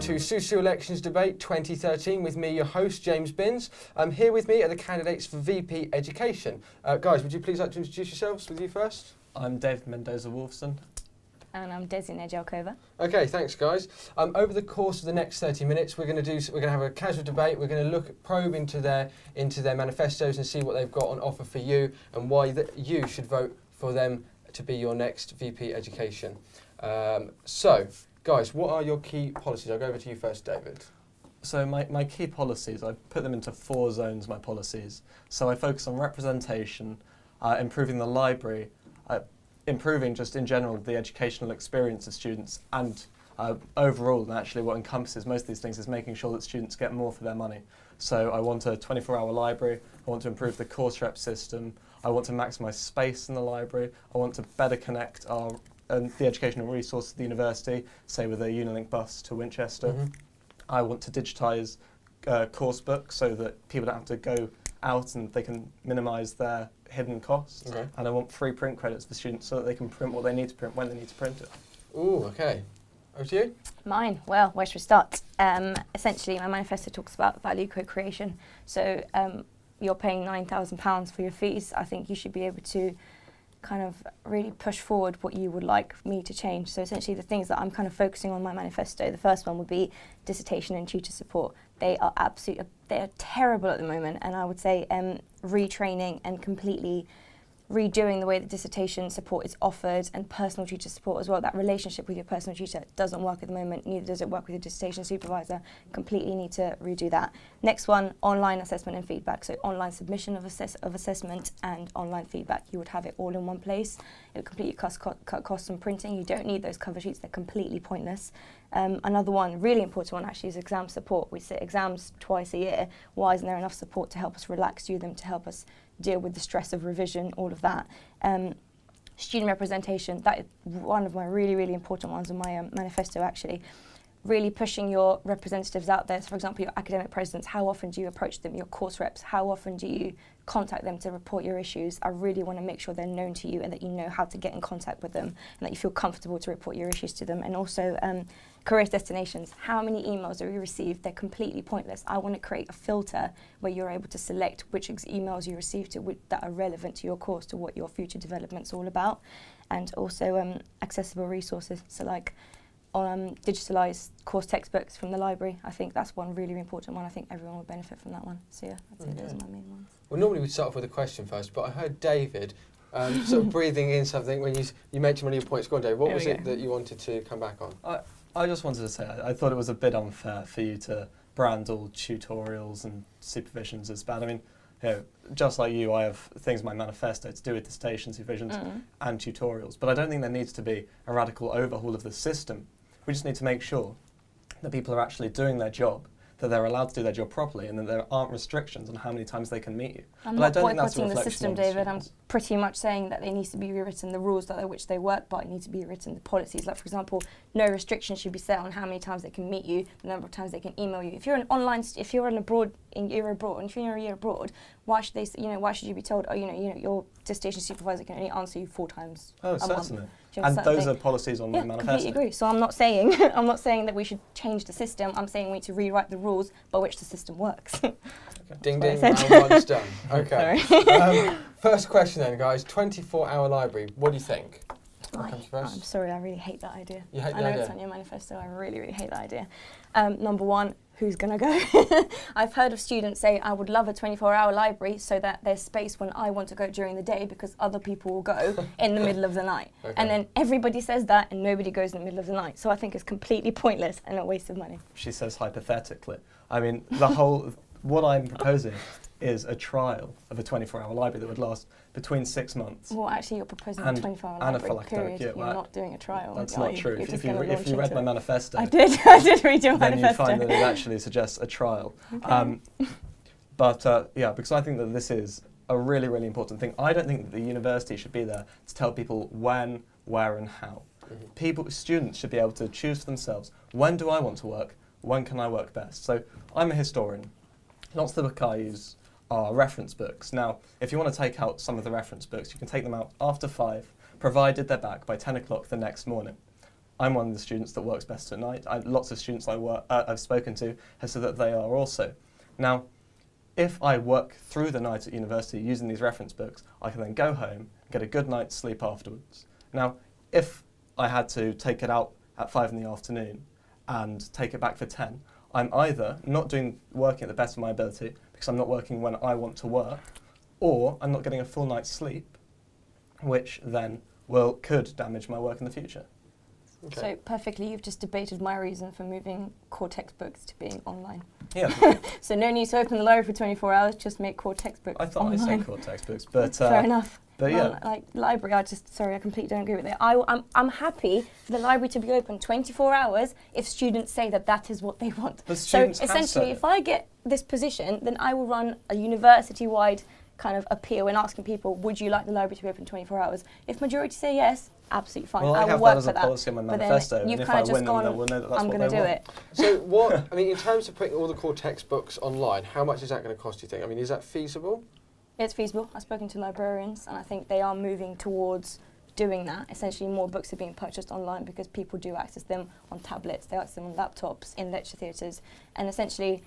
to SUSU Elections Debate 2013 with me, your host, James Binns. Here with me are the candidates for VP Education. Guys, would you please like to introduce yourselves with you first? I'm David Mendoza-Wolfson. And I'm Desi Nejalkova. Okay, thanks guys. Over the course of the next 30 minutes, we're going to have a casual debate. We're going to probe into their manifestos and see what they've got on offer for you and why you should vote for them to be your next VP Education. So, guys, what are your key policies? I'll go over to you first, David. So my key policies, I put them into 4 zones, my policies. So I focus on representation, improving the library, improving just in general the educational experience of students, and overall, and actually what encompasses most of these things is making sure that students get more for their money. So I want a 24-hour library, I want to improve the course rep system, I want to maximise space in the library, I want to better connect the educational resource of the university, say with a Unilink bus to Winchester. Mm-hmm. I want to digitise course books so that people don't have to go out and they can minimise their hidden costs. Okay. And I want free print credits for students so that they can print what they need to print when they need to print it. Ooh, okay. Over to you. Mine, well, where should we start? Essentially, my manifesto talks about value co-creation. So you're paying £9,000 for your fees. I think you should be able to kind of really push forward what you would like me to change. So essentially the things that I'm kind of focusing on my manifesto, the first one would be dissertation and tutor support. They are terrible at the moment, and I would say retraining and completely redoing the way that dissertation support is offered and personal tutor support as well. That relationship with your personal tutor doesn't work at the moment, neither does it work with your dissertation supervisor. Completely need to redo that. Next one, online assessment and feedback. So online submission of assessment and online feedback. You would have it all in one place. It would completely cut costs on printing. You don't need those cover sheets, they're completely pointless. Another one, really important one actually, is exam support. We sit exams twice a year. Why isn't there enough support to help us relax through them, to help us deal with the stress of revision, all of that? Student representation, that is one of my really, really important ones in my manifesto actually. Really pushing your representatives out there. So for example, your academic presidents, how often do you approach them? Your course reps, how often do you contact them to report your issues? I really want to make sure they're known to you and that you know how to get in contact with them and that you feel comfortable to report your issues to them. And also careers destinations. How many emails do we receive? They're completely pointless. I want to create a filter where you're able to select which emails you receive that are relevant to your course, to what your future development's all about. And also accessible resources. So like digitalised course textbooks from the library. I think that's one really important one. I think everyone would benefit from that one. So yeah, I'd say those are my main ones. Well, normally we'd start off with a question first, but I heard David sort of breathing in something when you mentioned one of your points. Go on, David. What was it that you wanted to come back on? I just wanted to say I thought it was a bit unfair for you to brand all tutorials and supervisions as bad. I mean, you know, just like you, I have things in my manifesto to do with dissertation supervisions and tutorials, but I don't think there needs to be a radical overhaul of the system. We just need to make sure that people are actually doing their job, that they're allowed to do their job properly, and that there aren't restrictions on how many times they can meet you. I'm not boycotting the system, David. I'm pretty much saying that they need to be rewritten. The rules that which they work by need to be written. The policies, like for example, no restrictions should be set on how many times they can meet you, the number of times they can email you. If you're if you're abroad, and if you're a year abroad, why should why should you be told, oh, your dissertation supervisor can only answer you 4 times a month? Certainly. And those are policies on my manifesto. I completely agree. So I'm not saying that we should change the system. I'm saying we need to rewrite the rules by which the system works. Okay. Ding ding, round one's done. Okay. First question then, guys. 24-hour library. What do you think? I'm sorry, I really hate that idea. You hate the idea? I know it's on your manifesto. I really, really hate that idea. Number one, who's going to go? I've heard of students say, I would love a 24-hour library so that there's space when I want to go during the day because other people will go in the middle of the night. Okay. And then everybody says that and nobody goes in the middle of the night. So I think it's completely pointless and a waste of money. She says hypothetically. I mean, what I'm proposing is a trial of a 24-hour library that would last between 6 months. Well, actually, you're proposing a 24-hour library, period. You're not doing a trial. That's not true. If you read my manifesto... I did read your manifesto. Then you find that it actually suggests a trial. Okay. Yeah, because I think that this is a really, really important thing. I don't think that the university should be there to tell people when, where and how. Students should be able to choose for themselves, when do I want to work, when can I work best? So I'm a historian. Lots of the book I use are reference books. Now, if you want to take out some of the reference books, you can take them out after 5, provided they're back by 10 o'clock the next morning. I'm one of the students that works best at night. Lots of students I've spoken to have said that they are also. Now, if I work through the night at university using these reference books, I can then go home and get a good night's sleep afterwards. Now, if I had to take it out at 5 in the afternoon and take it back for 10, I'm either not working at the best of my ability because I'm not working when I want to work, or I'm not getting a full night's sleep, which then could damage my work in the future. Okay. So perfectly, you've just debated my reason for moving core textbooks to being online. Yeah. So no need to open the library for 24 hours, just make core textbooks I thought online. I said core textbooks, but Fair enough. But Well, yeah, like library, I completely don't agree with it. I'm happy for the library to be open 24 hours if students say that is what they want. The So students have essentially, said if I get this position, then I will run a university-wide kind of appeal and asking people, would you like the library to be open 24 hours? If majority say yes, absolutely fine. well, I I will have work that as for a that. policy in my But then manifesto, you've and if kind I of just win, then gone, they will know that that's I'm what going they to do want. it. So what, I mean, in terms of putting all the core textbooks online, how much is that going to cost, do you think? I mean, is that feasible? It's feasible. I've spoken to librarians and I think they are moving towards doing that. Essentially, more books are being purchased online because people do access them on tablets, they access them on laptops, in lecture theatres, and essentially...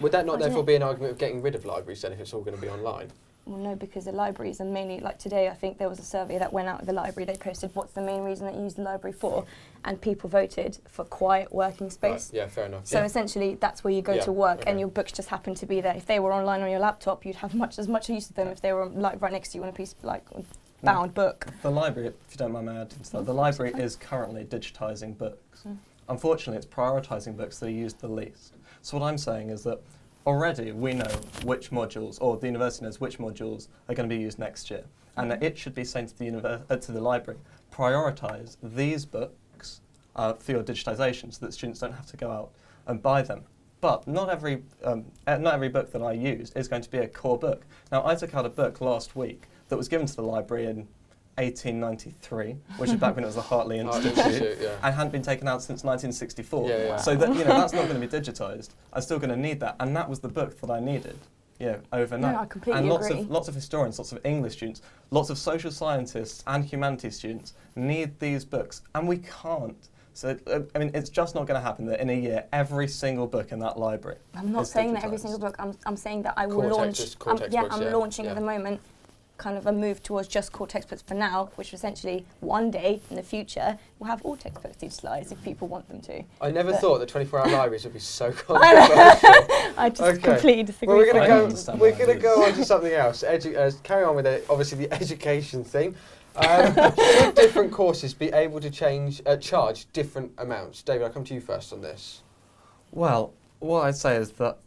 Would that not I don't therefore know. be an argument of getting rid of libraries then if it's all going to be online? Well, no, because the libraries are mainly, like today, I think there was a survey that went out of the library. They posted what's the main reason that you use the library for, and people voted for quiet working space. Right. Yeah, fair enough. So essentially, that's where you go Yeah, to work, okay. and your books just happen to be there. If they were online on your laptop, you'd have as much use of them if they were like right next to you on a piece of bound book. The library, if you don't mind my adding to that, the library is currently digitising books. Mm. Unfortunately, it's prioritising books that are used the least. So what I'm saying is that already we know which modules, or the university knows which modules are going to be used next year, and that it should be saying to the library, prioritise these books for your digitisation, so that students don't have to go out and buy them. But not every book that I use is going to be a core book. Now, I took out a book last week that was given to the library in 1893, which is back when it was the Hartley Institute, yeah. and hadn't been taken out since 1964. Yeah, yeah. So that that's not going to be digitised. I'm still going to need that, and that was the book that I needed, overnight. No, I completely and agree. lots of historians, lots of English students, lots of social scientists and humanities students need these books, and we can't. So I mean, it's just not going to happen that in a year every single book in that library. I'm not is saying that every digitised. single book. I'm saying that I will Core launch. texts, core I'm textbooks, yeah, launching yeah. at the moment, kind of a move towards just core textbooks for now, which essentially one day in the future we'll have all textbooks digitalised if people want them to. I never But- thought that 24-hour libraries would be so controversial. I just Okay. completely disagree. Well, with I that. understand we're why going to it go is. on to something else. Carry on with obviously the education theme. Should different courses be able to charge different amounts? David, I'll come to you first on this. Well, what I'd say is that,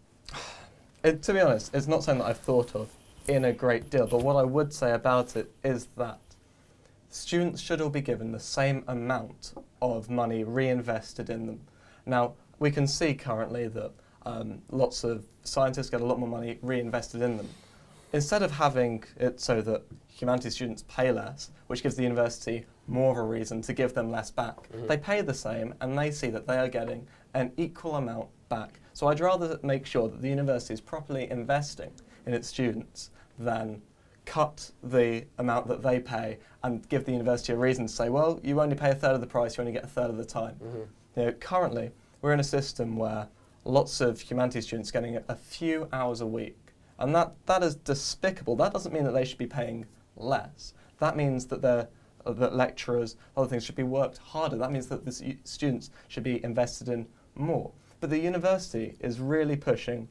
to be honest, it's not something that I've thought of in a great deal, but what I would say about it is that students should all be given the same amount of money reinvested in them. Now, we can see currently that lots of scientists get a lot more money reinvested in them. Instead of having it so that humanities students pay less, which gives the university more of a reason to give them less back, they pay the same and they see that they are getting an equal amount back. So I'd rather make sure that the university is properly investing in its students than cut the amount that they pay and give the university a reason to say, well, you only pay a third of the price, you only get a third of the time. Currently, we're in a system where lots of humanities students are getting a few hours a week, and that is despicable. That doesn't mean that they should be paying less. That means that that lecturers, other things, should be worked harder. That means that the students should be invested in more. But the university is really pushing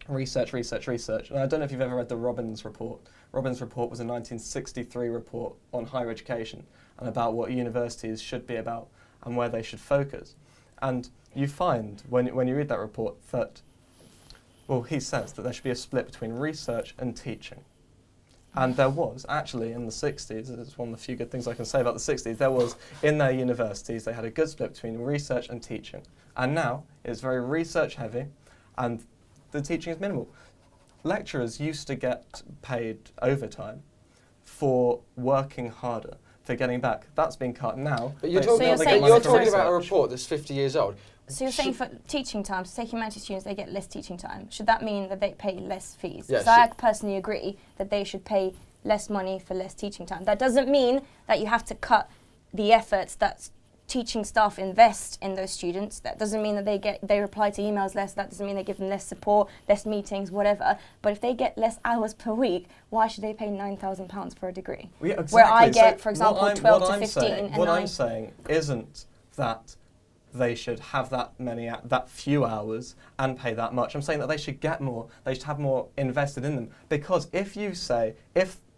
research. And I don't know if you've ever read the Robbins report. Robbins report was a 1963 report on higher education and about what universities should be about and where they should focus. And you find, when you read that report, that, well, he says that there should be a split between research and teaching. And there was, actually, in the 60s, it's one of the few good things I can say about the 60s, there was, in their universities, they had a good split between research and teaching. And now, it's very research heavy, and the teaching is minimal. Lecturers used to get paid overtime for working harder, for getting back. That's been cut now. But you're they- talking, So you're they get saying- money you're from talking about a research. report that's 50 years old. So you're saying for teaching time, so say humanities students, they get less teaching time. Should that mean that they pay less fees? Yes. So I personally agree that they should pay less money for less teaching time. That doesn't mean that you have to cut the efforts that teaching staff invest in those students. That doesn't mean that they reply to emails less. That doesn't mean they give them less support, less meetings, whatever. But if they get less hours per week, why should they pay £9,000 for a degree? Yeah, exactly. Where I get, So for example, 12 to 15. What I'm saying isn't that they should have that few hours and pay that much. I'm saying that they should get more. They should have more invested in them. Because if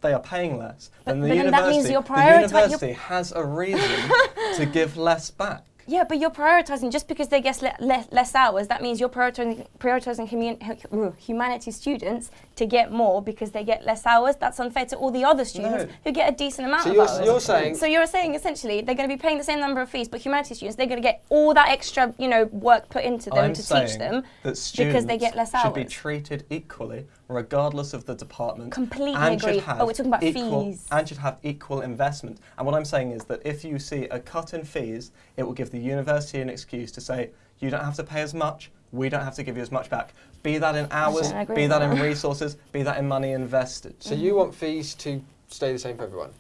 they are paying less, then the university has a reason to give less back. Yeah, but you're prioritising, just because they get less hours, that means you're prioritising humanities students to get more because they get less hours. That's unfair to all the other students who get a decent amount of hours. So you're saying essentially they're going to be paying the same number of fees, but humanities students, they're going to get all that extra, work put into them to teach them because they get less hours. Should be treated equally, regardless of the department. Completely agree. But we're talking about fees. And should have equal investment. And what I'm saying is that if you see a cut in fees, it will give the university an excuse to say, you don't have to pay as much, we don't have to give you as much back. Be that in hours, be that in resources, be that in money invested. So you want fees to stay the same for everyone?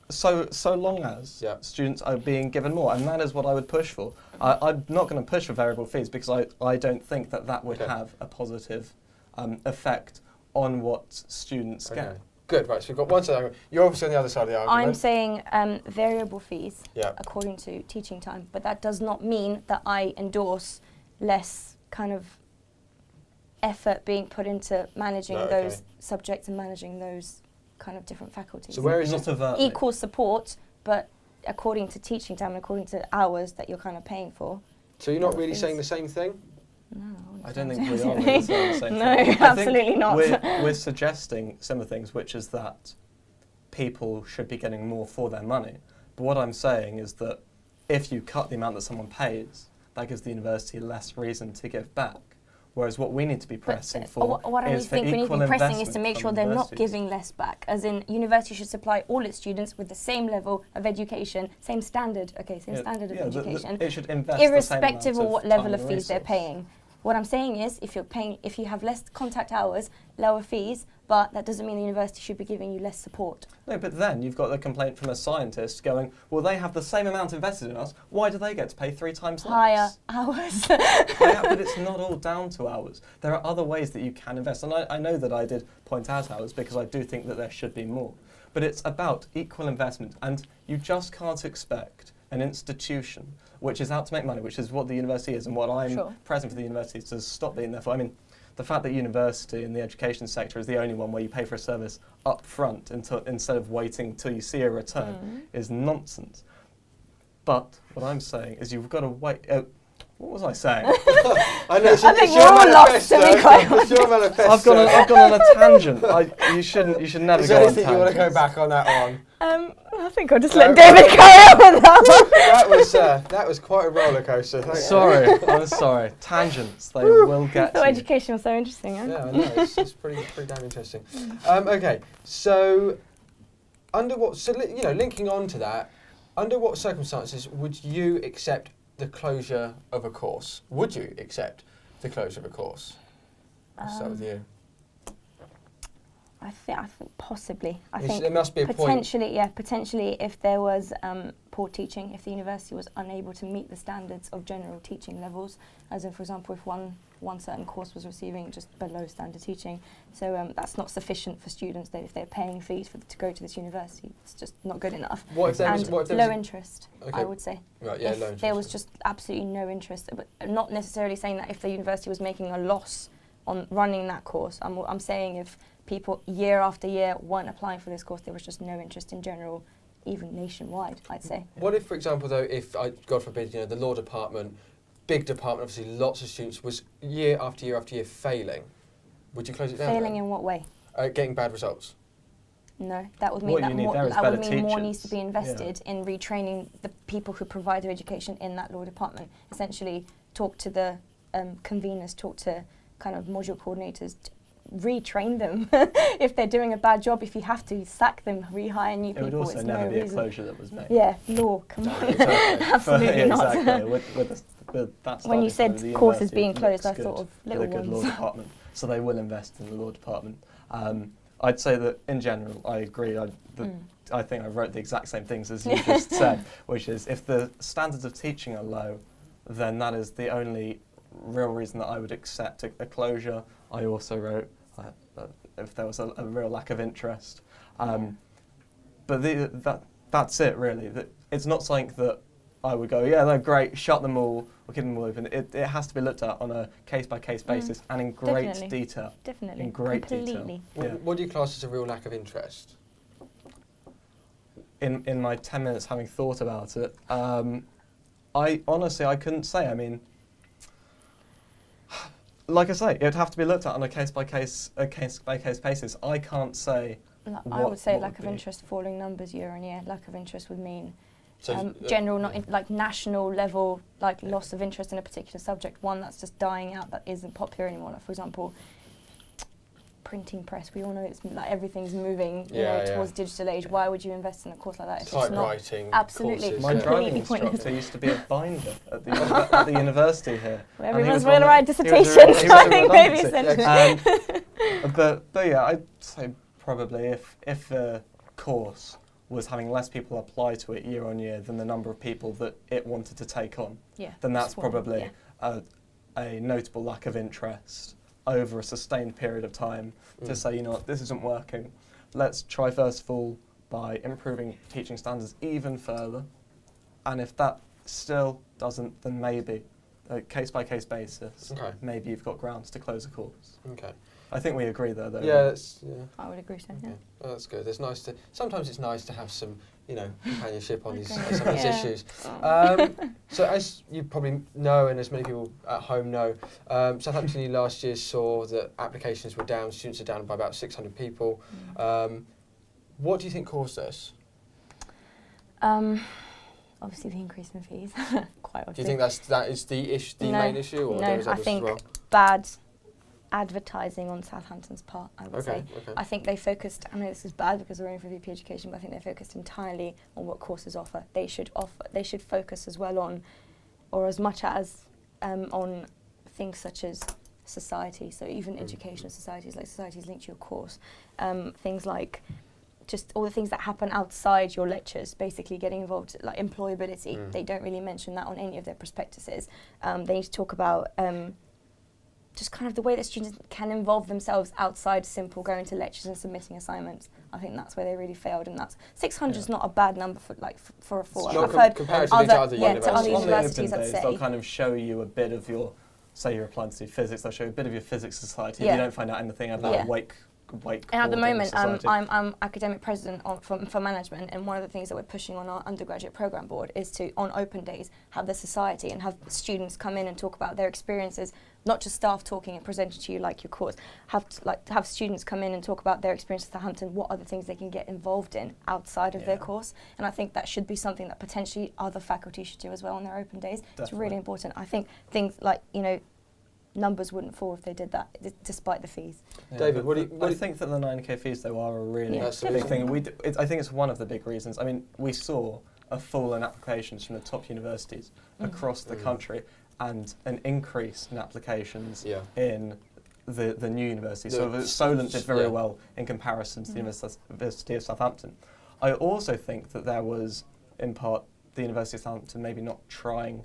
So long as students are being given more, and that is what I would push for. I'm not going to push for variable fees because I don't think that would have a positive effect on what students get. Good, right, so we've got one side. You're obviously on the other side of the argument. I'm saying variable fees according to teaching time, but that does not mean that I endorse less kind of effort being put into managing those subjects and managing those kind of different faculties. So where is equal support, but according to teaching time and according to hours that you're kind of paying for. So you're not really saying the same thing? No, I don't think we are really saying the same no, thing. absolutely not. We're suggesting similar things, which is that people should be getting more for their money. But what I'm saying is that if you cut the amount that someone pays, that gives the university less reason to give back. Whereas what we need to be pressing for what I is for think we need to equal be pressing is to investment make sure from they're not universities. giving less back. As in, university should supply all its students with the same level of education, same standard. Standard of education, it should invest irrespective the same of what amount level of time fees and they're resource. paying. What I'm saying is, if you have less contact hours, lower fees, but that doesn't mean the university should be giving you less support. No, but then you've got the complaint from a scientist going, well, they have the same amount invested in us, why do they get to pay 3 times less? Higher hours. But it's not all down to hours. There are other ways that you can invest. And I know that I did point out hours because I do think that there should be more. But it's about equal investment, and you just can't expect an institution which is out to make money, which is what the university is and what I'm present for the university to stop being there for. I mean, the fact that university and the education sector is the only one where you pay for a service up front instead of waiting till you see a return is nonsense. But what I'm saying is you've got to wait. What was I saying? I know, I think we're all lost, to be quite honest. It's your manifesto. I've gone on a tangent. You should never Is go there on anything you want to go tangents. back on that one? I think I'll just let David carry on with that. That was quite a roller coaster. I'm sorry. Tangents, they will get So you. education was so interesting, huh? Yeah, I know, it's pretty damn interesting. Okay, so linking on to that, under what circumstances would you accept the closure of a course? Would you accept the closure of a course? I'll start with you. I think possibly. I Yes, think there must be a point. Potentially if there was poor teaching, if the university was unable to meet the standards of general teaching levels, as in, for example, if one certain course was receiving just below standard teaching, so that's not sufficient for students. That if they're paying fees to go to this university, it's just not good enough. What if there was low interest? Okay. I would say. Right, yeah, if low interest. there was just absolutely no interest, but not necessarily saying that if the university was making a loss on running that course. I'm saying if people year after year weren't applying for this course, there was just no interest in general, even nationwide, I'd say. What if, for example, though, if, God forbid, the law department, big department, obviously lots of students, was year after year after year failing? Would you close it down? Failing in what way? Getting bad results. No, that would mean more needs to be invested in retraining the people who provide their education in that law department. Essentially, talk to the conveners, talk to kind of module coordinators, retrain them if they're doing a bad job. If you have to, sack them, rehire new people. It would also it's never no be reason. a closure that was made. Yeah, law, come on. Exactly. Absolutely not. Exactly. With that When you starting said time, the courses university being closed, I looks thought of good little with a good ones. law department. So they will invest in the law department. I'd say that in general, I agree. I think I wrote the exact same things as you just said, which is if the standards of teaching are low, then that is the only real reason that I would accept a closure. I also wrote if there was a real lack of interest. But that's it really. It's not something that I would go, yeah, they're great, shut them all, or keep them all open. It has to be looked at on a case-by-case basis and in great detail. Definitely. In great Completely. detail. What do you class as a real lack of interest? In my 10 minutes having thought about it, I honestly, I couldn't say. I mean, like I say, it would have to be looked at on a case-by-case basis. I can't say I would say what lack would of be. interest falling numbers year on year. Lack of interest would mean So, general, not like national level, like loss of interest in a particular subject. One that's just dying out, that isn't popular anymore. Like for example, printing press. We all know it's like everything's moving, towards digital age. Why would you invest in a course like that? If it's not typewriting. absolutely courses, My completely driving pointless. instructor used to be a binder at the university here. Well, And he everyone's was going to one write that- he was a- dissertations, he so was I a think maybe redundancy. essentially. But yeah, I'd say probably if a course was having less people apply to it year on year than the number of people that it wanted to take on, then that's probably a notable lack of interest over a sustained period of time to say, you know what, this isn't working. Let's try first of all by improving teaching standards even further. And if that still doesn't, then maybe, a case-by-case basis, maybe you've got grounds to close a course. Okay. I think we agree there, though. Yeah, I would agree so. Yeah. Okay. Oh, that's good. Sometimes it's nice to have some, companionship on Okay. some of these Yeah. issues. So as you probably know, and as many people at home know, Southampton Uni last year saw that applications were down. Students are down by about 600 people. What do you think caused this? Obviously, the increase in fees. Quite obviously. Do you think that is the main issue, or there was I others think as well? bad advertising on Southampton's part, I would say. Okay. I think they focused, I know this is bad because we're in for VP education, but I think they focused entirely on what courses offer. They should focus as well on, or as much as, on things such as society, so even educational societies, like societies linked to your course. Things like just all the things that happen outside your lectures, basically getting involved, like employability. They don't really mention that on any of their prospectuses. They need to talk about just kind of the way that students can involve themselves outside simple going to lectures and submitting assignments. I think that's where they really failed, and that's 600 is not a bad number for a full. Not I've heard comparatively to other to other universities. On the universities, open I'd days, say. they'll kind of show you a bit of your, say you're applying to do physics, they'll show you a bit of your physics society. Yeah. You don't find out anything about Yeah. wake And at the moment, society. I'm academic president for management, and one of the things that we're pushing on our undergraduate program board is to, on open days, have the society and have students come in and talk about their experiences, not just staff talking and presenting to you like your course. Have students come in and talk about their experiences at Southampton, what other things they can get involved in outside of their course, and I think that should be something that potentially other faculty should do as well on their open days. Definitely. It's really important. I think things like, numbers wouldn't fall if they did that, despite the fees. Yeah, David, but I think that the 9k fees though are a really Yeah, big thing. I think it's one of the big reasons. I mean, we saw a fall in applications from the top universities across the country, and an increase in applications in the new university. So Solent did very well in comparison to the University of Southampton. I also think that there was, in part, the University of Southampton maybe not trying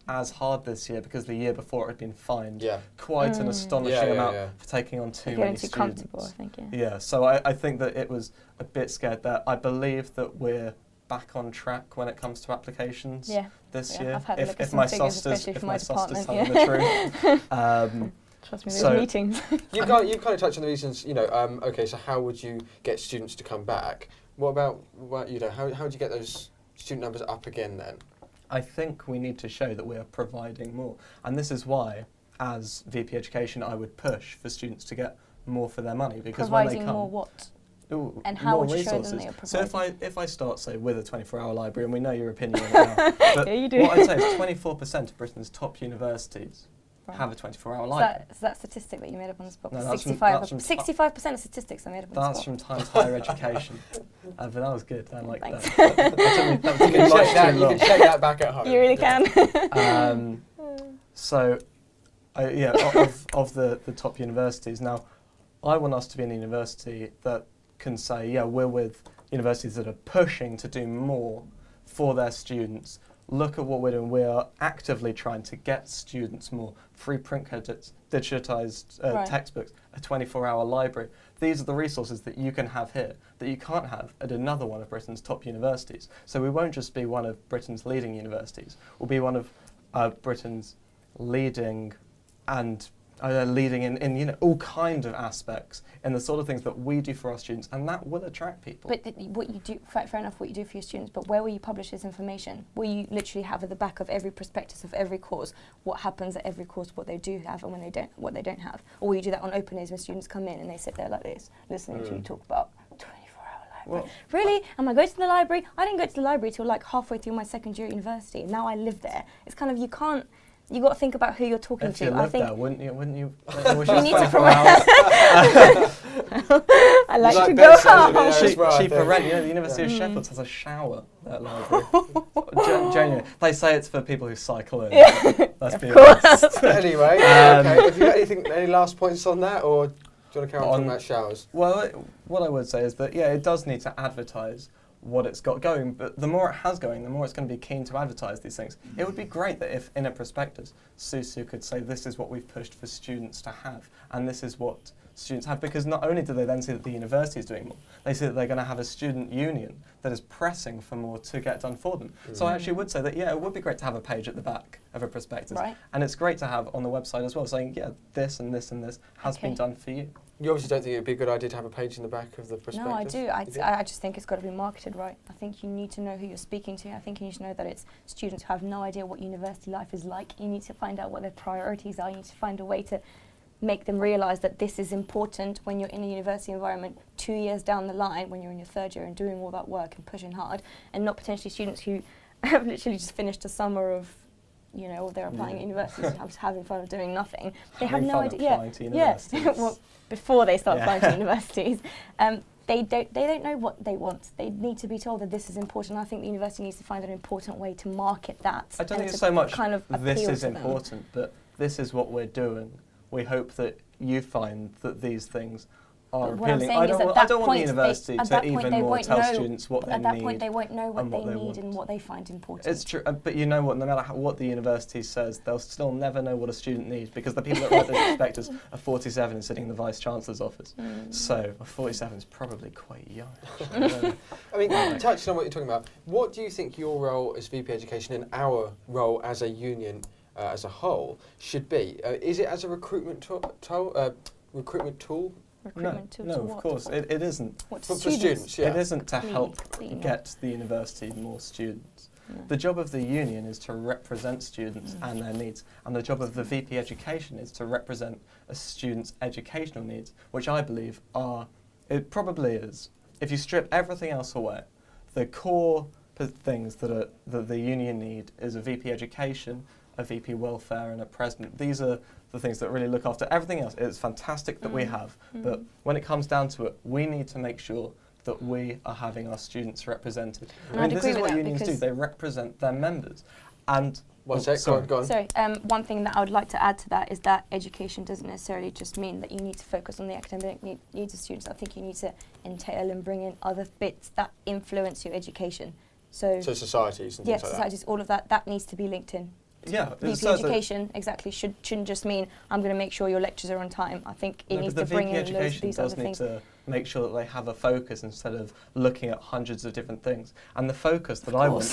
as hard this year because the year before it had been fined quite an astonishing amount for taking on too many students. Comfortable, I think. Yeah, so I think that it was a bit scared there. I believe that we're back on track when it comes to applications this year. I've had a look at If some my figures, SUSTers, especially if for my my SUSTers department. tell me the truth. Trust me, So- those meetings. You've kind of touched on the reasons, okay, so how would you get students to come back? What about how do you get those student numbers up again then? I think we need to show that we are providing more. And this is why, as VP Education, I would push for students to get more for their money. Because when Providing they come, more what? Ooh, And how more would you show them resources. that you're So providing? if I start, say, with a 24-hour library, and we know your opinion on it now, but Yeah, you do. what I'd say is 24% of Britain's top universities have a 24-hour Is library. that statistic that you made up on the spot? No, that's from- 65% of statistics I made up on the That's spot. from Times Higher Education. But that was good. I like Thanks. that. That took me You much too you long. can check that back at home. You really can. So, of the top universities. Now, I want us to be in a university that can say, yeah, we're with universities that are pushing to do more for their students. Look at what we're doing. We are actively trying to get students more free print credits, digitised textbooks, a 24-hour library. These are the resources that you can have here that you can't have at another one of Britain's top universities. So we won't just be one of Britain's leading universities. We'll be one of Britain's leading and leading in you know, all kinds of aspects in the sort of things that we do for our students, and that will attract people. But what you do, fair enough, what you do for your students, but where will you publish this information? Will you literally have at the back of every prospectus of every course what happens at every course, what they do have and when they don't, what they don't have? Or will you do that on open days when students come in and they sit there like this, listening to you talk about 24-hour library? Really? Am I going to the library? I didn't go to the library till like halfway through my second year at university, and now I live there. It's kind of, you can't. You got to think about who you're talking if to. you lived I think there, wouldn't you? you need to promote. I like to go home. Cheaper rent. You know, the University of Sheffield has a shower at library. Genuinely, they say it's for people who cycle in. Let's be honest. Anyway, okay. Have you got any last points on that, or do you want to carry on talking about showers? Well, what I would say is that yeah, it does need to advertise what it's got going, but the more it has going, the more it's going to be keen to advertise these things. It would be great that if in a prospectus, SUSU could say this is what we've pushed for students to have, and this is what students have, because not only do they then see that the university is doing more, they see that they're going to have a student union that is pressing for more to get done for them. So I actually would say that, yeah, it would be great to have a page at the back of a prospectus, and it's great to have on the website as well, saying, yeah, this and this and this has been done for you. You obviously don't think it would be a good idea to have a page in the back of the prospectus? No, I do. I just think it's got to be marketed right. I think you need to know who you're speaking to. I think you need to know that it's students who have no idea what university life is like. You need to find out what their priorities are. You need to find a way to make them realise that this is important when you're in a university environment 2 years down the line, when you're in your third year and doing all that work and pushing hard, and not potentially students who have literally just finished a summer of, you know, they're applying at universities and having fun of doing nothing. They have no idea. Well, before they start applying to universities, they don't know what they want. They need to be told that this is important. I think the university needs to find an important way to market that. I don't think it's so much kind of this is important, but this is what we're doing. We hope that you find that these things are appealing. I don't want the university to even more tell students what they need. At that point, they won't know what they need and what they find important. It's true, but you know what? No matter what the university says, they'll still never know what a student needs, because the people that write those prospectus are 47 and sitting in the Vice Chancellor's office. So 47 is probably quite young. I mean, touching on what you're talking about, what do you think your role as VP Education and our role as a union as a whole should be? Is it as a recruitment tool? No, of course, it isn't. For students, yeah. It isn't to help get the university more students. The job of the union is to represent students and their needs, and the job of the VP Education is to represent a student's educational needs, which I believe it probably is. If you strip everything else away, the core things that the union need is a VP Education, a VP Welfare and a President. These are the things that really look after everything else. It's fantastic that we have, but when it comes down to it, we need to make sure that we are having our students represented. And I mean, this is what unions do. They represent their members. And go on. Sorry, one thing that I would like to add to that is that education doesn't necessarily just mean that you need to focus on the academic needs of students. I think you need to entail and bring in other bits that influence your education. So societies and things like that. Societies, all of that needs to be linked in. Yeah, VP Education exactly shouldn't just mean I'm going to make sure your lectures are on time. I think it needs to bring in loads of these other things. To make sure that they have a focus instead of looking at hundreds of different things. And the focus that I want,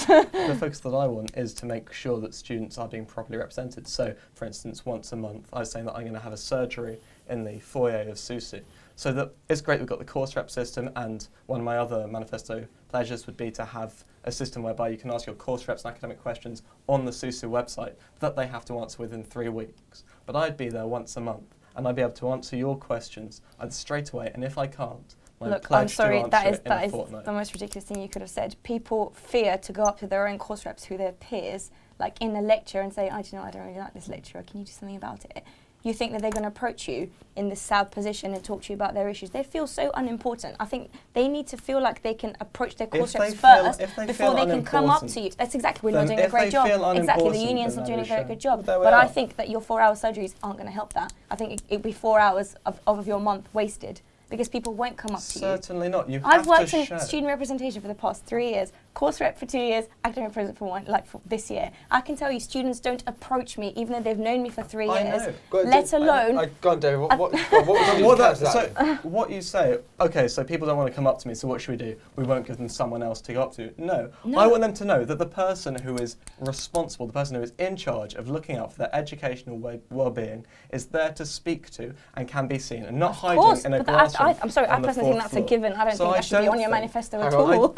is to make sure that students are being properly represented. So, for instance, once a month, I was saying that I'm going to have a surgery in the foyer of SUSU. So that it's great we've got the course rep system, and one of my other manifesto pledges would be to have a system whereby you can ask your course reps and academic questions on the SUSU website that they have to answer within 3 weeks. But I'd be there once a month, and I'd be able to answer your questions straight away, and if I can't, I'm sorry, that is the most ridiculous thing you could have said. People fear to go up to their own course reps, who their peers, like in a lecture, and say, I don't really like this lecturer, can you do something about it? you think that they're going to approach you in this sad position and talk to you about their issues. They feel so unimportant. I think they need to feel like they can approach their course reps first before they can come up to you. That's exactly, we're not doing a great job. Exactly, the union's not doing a very good job. But I think that your 4-hour surgeries aren't going to help that. I think it'd be 4 hours of your month wasted, because people won't come up to you. Certainly not. I've worked in student representation for the past 3 years, course rep for 2 years, academic president for for this year. I can tell you, students don't approach me even though they've known me for 3 years. Let alone. Go on, David. What would you do to so what you say? Okay, so people don't want to come up to me. So what should we do? We won't give them someone else to go up to. No, I want them to know that the person who is responsible, the person who is in charge of looking out for their educational well-being, is there to speak to and can be seen, and not hiding in a glass room. I'm sorry, I personally think that's a given. I don't think that should be on your manifesto at all.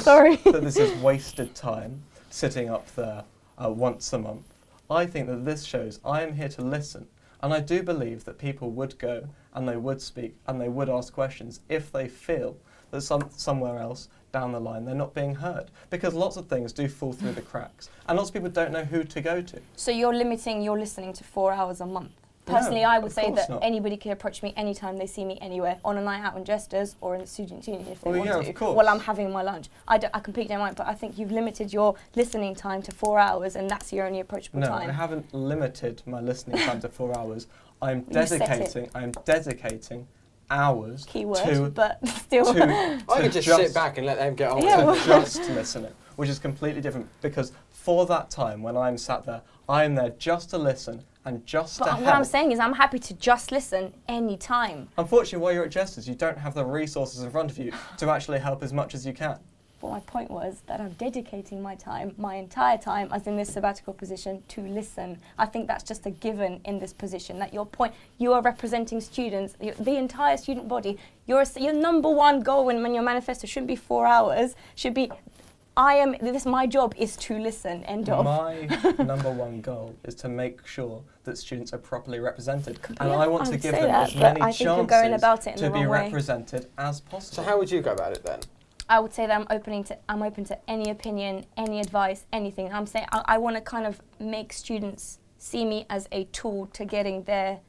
Sorry. That this is wasted time sitting up there once a month. I think that this shows I am here to listen, and I do believe that people would go and they would speak and they would ask questions if they feel that somewhere else down the line they're not being heard, because lots of things do fall through the cracks and lots of people don't know who to go to. So you're limiting your listening to 4 hours a month? Personally, I would say that anybody can approach me anytime they see me anywhere, on a night out in Jesters or in the student union if they want to, while I'm having my lunch. I completely don't mind, but I think you've limited your listening time to 4 hours, and that's your only approachable time. No, I haven't limited my listening time to 4 hours. I'm dedicating hours but still. I could just sit back and let them get on with it. Just listening, which is completely different, because for that time when I'm sat there, I am there just to listen and just to help. What I'm saying is I'm happy to just listen any time. Unfortunately, while you're at Jesters, you don't have the resources in front of you to actually help as much as you can. But my point was that I'm dedicating my time, my entire time, as in this sabbatical position, to listen. I think that's just a given in this position, that you are representing students, the entire student body. Your number one goal in your manifesto shouldn't be 4 hours, should be, my job is to listen, end of. My number one goal is to make sure that students are properly represented. And I want to give them as many chances to be represented as possible. So how would you go about it then? I would say that I'm open to any opinion, any advice, anything. I'm saying I want to kind of make students see me as a tool to getting their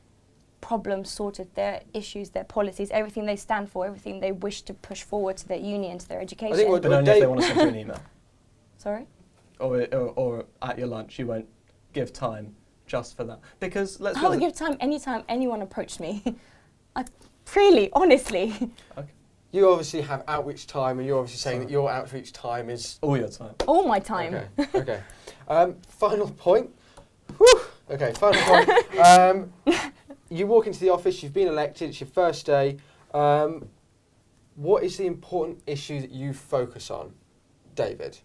problems sorted, their issues, their policies, everything they stand for, everything they wish to push forward to their union, to their education. But only if they want to send you an email. Sorry? Or at your lunch you won't give time just for that. Because I would give time anytime anyone approached me. Freely, honestly. Okay. You obviously have outreach time, and you're obviously saying that your outreach time is... all your time. All my time. Okay. Final point. Whew. Okay, final point. You walk into the office, you've been elected, it's your first day. What is the important issue that you focus on, David?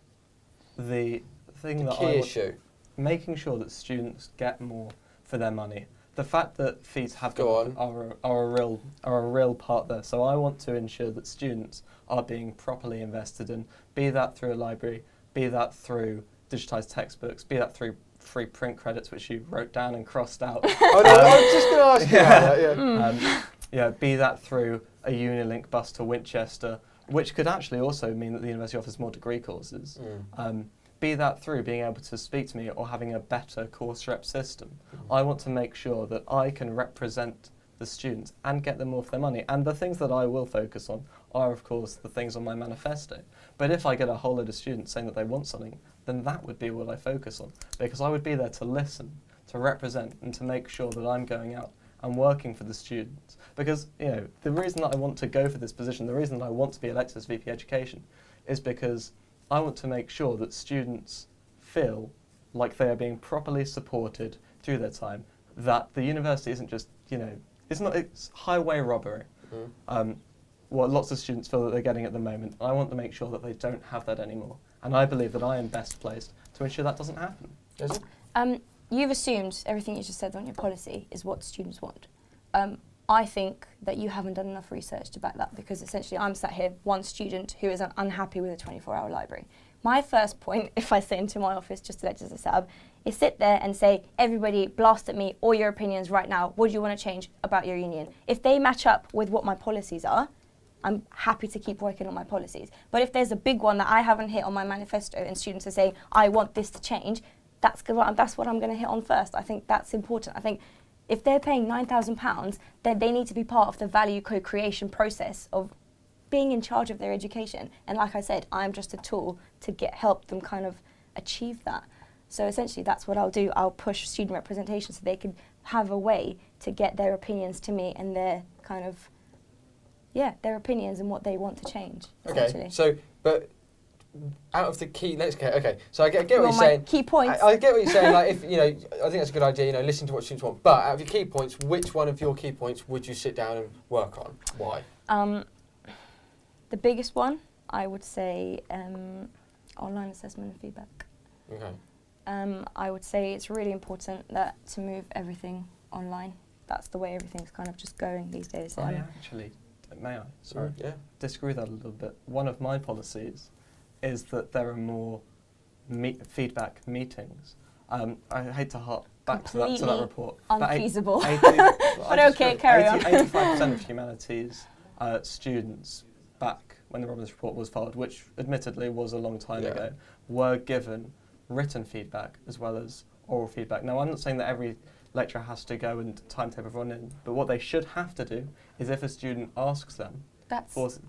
The thing key issue. Making sure that students get more for their money. The fact that fees have are a real part there. So I want to ensure that students are being properly invested in, be that through a library, be that through digitised textbooks, be that through free print credits, which you wrote down and crossed out. Oh no, I was just going to ask you about that, yeah. Be that through a Unilink bus to Winchester, which could actually also mean that the university offers more degree courses. Be that through being able to speak to me or having a better course rep system. I want to make sure that I can represent the students and get them more for their money. And the things that I will focus on are, of course, the things on my manifesto. But if I get a whole load of students saying that they want something, then that would be what I focus on. Because I would be there to listen, to represent, and to make sure that I'm going out and working for the students. Because, the reason that I want to go for this position, the reason that I want to be elected as VP Education, is because I want to make sure that students feel like they are being properly supported through their time, that the university isn't just, it's highway robbery. What lots of students feel that they're getting at the moment. I want to make sure that they don't have that anymore. And I believe that I am best placed to ensure that doesn't happen. Is it? You've assumed everything you just said on your policy is what students want. I think that you haven't done enough research to back that, because essentially I'm sat here, one student who is unhappy with a 24-hour library. My first point, if I sit into my office just to lecture as a sab, is sit there and say, everybody blast at me all your opinions right now. What do you want to change about your union? If they match up with what my policies are, I'm happy to keep working on my policies. But if there's a big one that I haven't hit on my manifesto and students are saying, I want this to change, that's what I'm going to hit on first. I think that's important. I think if they're paying £9,000, then they need to be part of the value co-creation process of being in charge of their education. And like I said, I'm just a tool to help them kind of achieve that. So essentially that's what I'll do. I'll push student representation so they can have a way to get their opinions to me and their kind of, their opinions and what they want to change, essentially. Okay, so, but out of the key, so I get what you're my saying. key points. I get what you're saying, like, if, you know, I think that's a good idea, you know, listen to what students want. But out of your key points, which one of your key points would you sit down and work on? Why? The biggest one, I would say, online assessment and feedback. Okay. I would say it's really important that to move everything online. That's the way everything's kind of just going these days. I actually, may I? Sorry. Yeah. Disagree with that a little bit. One of my policies is that there are more feedback meetings. I hate to harp back to that report. Unfeasible. But okay, carry on. 85% of humanities students back when the Robbins report was filed, which admittedly was a long time ago, were given written feedback as well as oral feedback. Now, I'm not saying that every lecturer has to go and timetable everyone in, but what they should have to do is if a student asks them,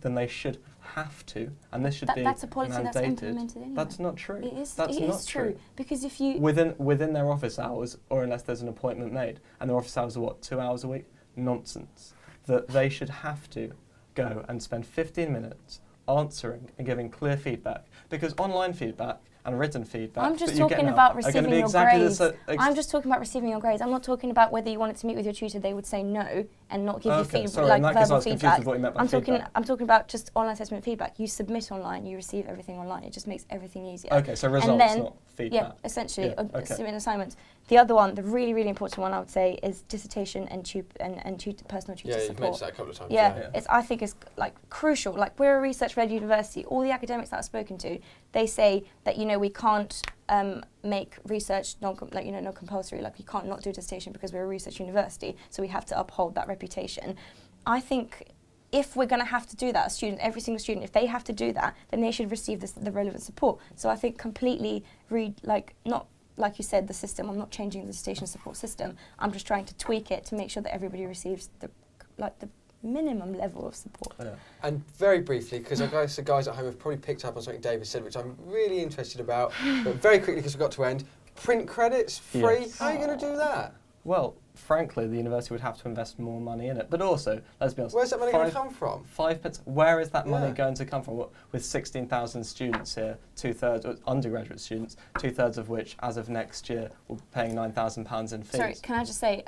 then they should have to, and this should be that's a policy mandated. that's implemented anyway. That's not true. It is. That's it not is true because if you within their office hours, or unless there's an appointment made, and their office hours are what, 2 hours a week? Nonsense. That they should have to go and spend 15 minutes answering and giving clear feedback, because online feedback and written feedback I'm just talking about receiving your grades. I'm just talking about receiving your grades. I'm not talking about whether you wanted to meet with your tutor, they would say no and not give you verbal feedback. I'm talking about just online assessment feedback. You submit online, you receive everything online. It just makes everything easier. Okay, so results, not feedback. Yeah, essentially, submit assignments. The other one, the really, really important one I would say is dissertation and personal tutor support. Yeah, you've mentioned that a couple of times. Yeah, I think it's like crucial. Like, we're a research-led university. All the academics that I've spoken to, they say that, you know, we can't make research non-compulsory. Like, we can't not do dissertation because we're a research university, so we have to uphold that reputation. I think if we're going to have to do that, every single student, if they have to do that, then they should receive the relevant support. So I think completely not like you said, the system. I'm not changing the dissertation support system. I'm just trying to tweak it to make sure that everybody receives the minimum level of support. Yeah. And very briefly, because I guess the guys at home have probably picked up on something David said, which I'm really interested about, but very quickly because we've got to end, print credits, free, yes. How are you going to do that? Well, frankly, the university would have to invest more money in it. But also, let's be honest, where's that money going to come from? 5%. Where is that money going to come from? With 16,000 students here, undergraduate students, 2/3 of which, as of next year, will be paying £9,000 in fees. Sorry, can I just say,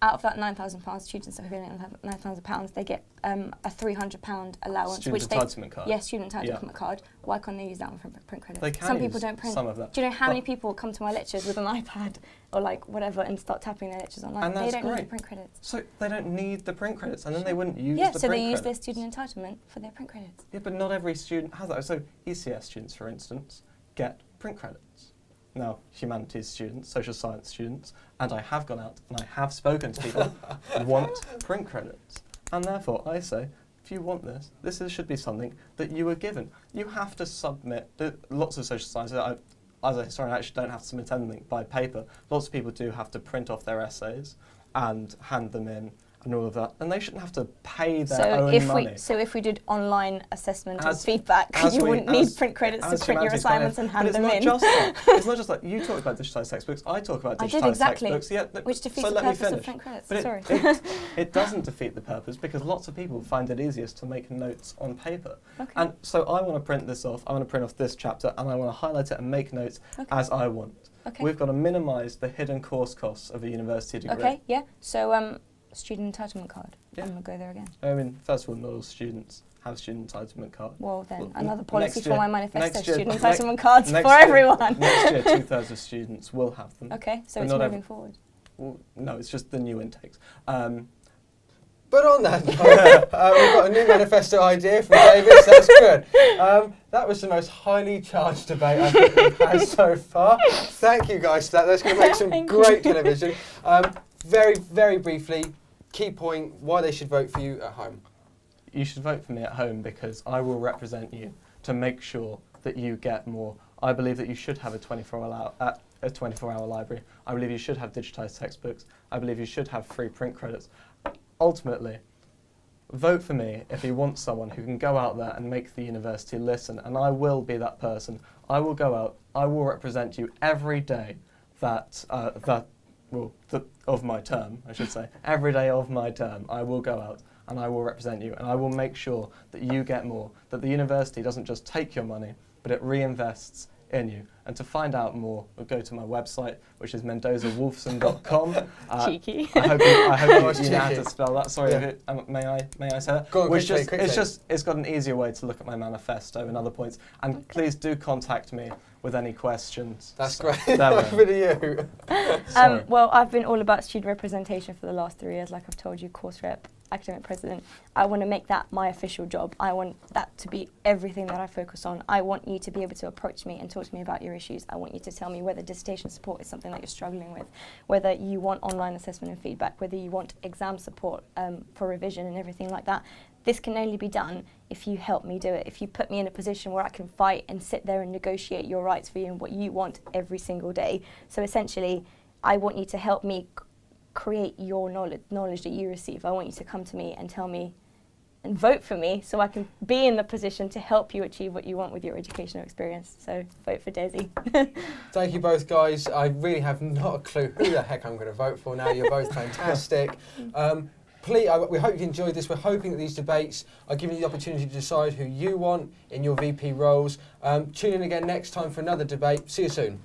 out of that £9,000, students that are getting £9,000, they get a £300 allowance. Student entitlement card. Yes, student entitlement card. Why can't they use that one for print credits? They can Some people don't print. Some of that. Do you know how many people come to my lectures with an iPad or like whatever and start tapping their lectures online? And that's they don't great. need the print credits. So they don't need the print credits, and then they wouldn't use the print credits. Yeah, so they use their student entitlement for their print credits. Yeah, but not every student has that. So ECS students, for instance, get print credits. Now, humanities students, social science students, and I have gone out and I have spoken to people who want print credits. And therefore, I say, if you want this should be something that you were given. You have to submit, lots of social sciences, as a historian, I actually don't have to submit anything by paper. Lots of people do have to print off their essays and hand them in and all of that, and they shouldn't have to pay their own money. So if we did online assessment and feedback, you wouldn't need print credits to print your assignments and hand them in. It's not just like you talk about digitised textbooks, I talk about digitised textbooks. Yeah, which defeats the purpose of print credits. But Sorry. it doesn't defeat the purpose, because lots of people find it easiest to make notes on paper. Okay. And so I want to print this off, I want to print off this chapter, and I want to highlight it and make notes as I want. Okay. We've got to minimise the hidden course costs of a university degree. Okay, yeah. So student entitlement card. Yeah. I'm going to go there again. I mean, first of all, not all students have student entitlement card. Well, then, another policy for my manifesto, year, student entitlement cards for everyone. Next year, 2/3 of students will have them. Okay, so it's moving forward. Well, no, it's just the new intakes. But on that note, we've got a new manifesto idea from David, so that's good. That was the most highly charged debate I think we've had so far. Thank you guys for that. That's going to make some great television. Very, very briefly, key point, why they should vote for you at home. You should vote for me at home because I will represent you to make sure that you get more. I believe that you should have a 24-hour a 24-hour library. I believe you should have digitised textbooks. I believe you should have free print credits. Ultimately, vote for me if you want someone who can go out there and make the university listen, and I will be that person. I will go out, I will represent you every day of my term, I should say. Every day of my term, I will go out and I will represent you, and I will make sure that you get more, that the university doesn't just take your money, but it reinvests in you. And to find out more, go to my website, which is mendozawolfson.com. Cheeky. I hope you know how to spell that. Sorry, Yeah. may I say that? Go on, quickly. It's got an easier way to look at my manifesto and other points. And please do contact me with any questions. That's So, great. there we Over are. to you. Sorry. Well, I've been all about student representation for the last 3 years, like I've told you, course rep, academic president. I want to make that my official job. I want that to be everything that I focus on. I want you to be able to approach me and talk to me about your issues. I want you to tell me whether dissertation support is something that you're struggling with, whether you want online assessment and feedback, whether you want exam support for revision and everything like that. This can only be done if you help me do it, if you put me in a position where I can fight and sit there and negotiate your rights for you and what you want every single day. So essentially, I want you to help me create your knowledge that you receive. I want you to come to me and tell me and vote for me so I can be in the position to help you achieve what you want with your educational experience. So vote for Desi. Thank you both, guys. I really have not a clue who the heck I'm going to vote for now. You're both fantastic. Please, we hope you enjoyed this. We're hoping that these debates are giving you the opportunity to decide who you want in your VP roles. Tune in again next time for another debate. See you soon.